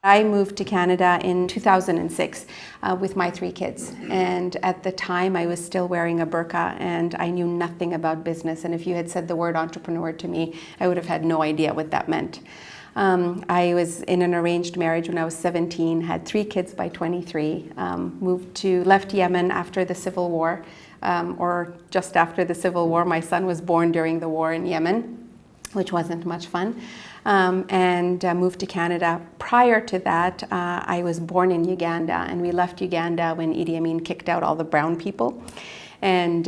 I moved to Canada in 2006 with my 3 kids, and at the time I was still wearing a burqa and I knew nothing about business, and if you had said the word entrepreneur to me, I would have had no idea what that meant. I was in an arranged marriage when I was 17, had 3 kids by 23, left Yemen after the Civil War, or just after the Civil War. My son was born during the war in Yemen, which wasn't much fun. And moved to Canada. Prior to that, I was born in Uganda, and we left Uganda when Idi Amin kicked out all the brown people. And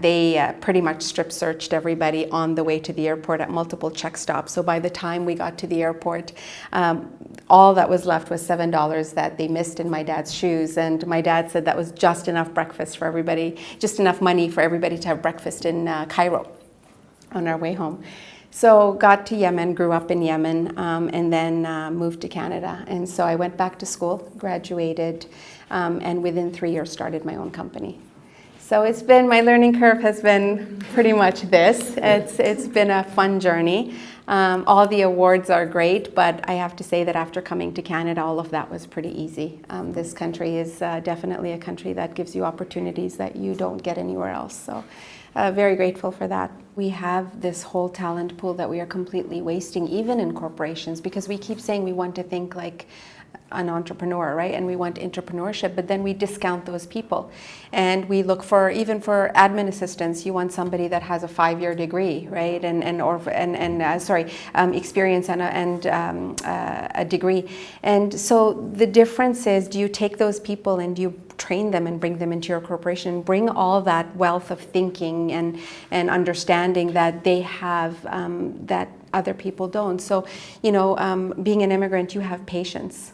they pretty much strip searched everybody on the way to the airport at multiple check stops. So by the time we got to the airport, all that was left was $7 that they missed in my dad's shoes. And my dad said that was just enough breakfast for everybody, just enough money for everybody to have breakfast in Cairo on our way home. So got to Yemen, grew up in Yemen, and then moved to Canada. And so I went back to school, graduated, and within 3 years started my own company. So my learning curve has been pretty much this. It's been a fun journey. All the awards are great, but I have to say that after coming to Canada, all of that was pretty easy. This country is definitely a country that gives you opportunities that you don't get anywhere else. So very grateful for that. We have this whole talent pool that we are completely wasting, even in corporations, because we keep saying we want to think like an entrepreneur, right? And we want entrepreneurship, but then we discount those people. And we look for, even for admin assistants, you want somebody that has a 5-year degree, right? Experience and a degree. And so the difference is, do you take those people and do you train them and bring them into your corporation, bring all that wealth of thinking and understanding that they have that other people don't. So, being an immigrant, you have patience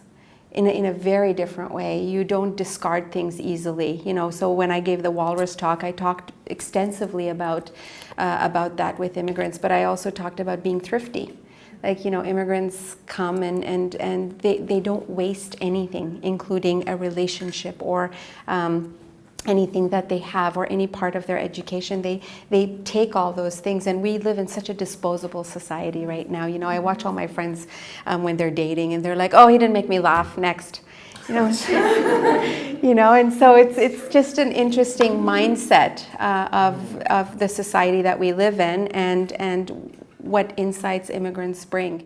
in a very different way. You don't discard things easily. So when I gave the Walrus talk, I talked extensively about that with immigrants, but I also talked about being thrifty. Like, immigrants come and they don't waste anything, including a relationship or anything that they have or any part of their education. They take all those things, and we live in such a disposable society right now. I watch all my friends when they're dating, and they're like, "Oh, he didn't make me laugh, next." And so it's just an interesting mindset of the society that we live in, and what insights immigrants bring.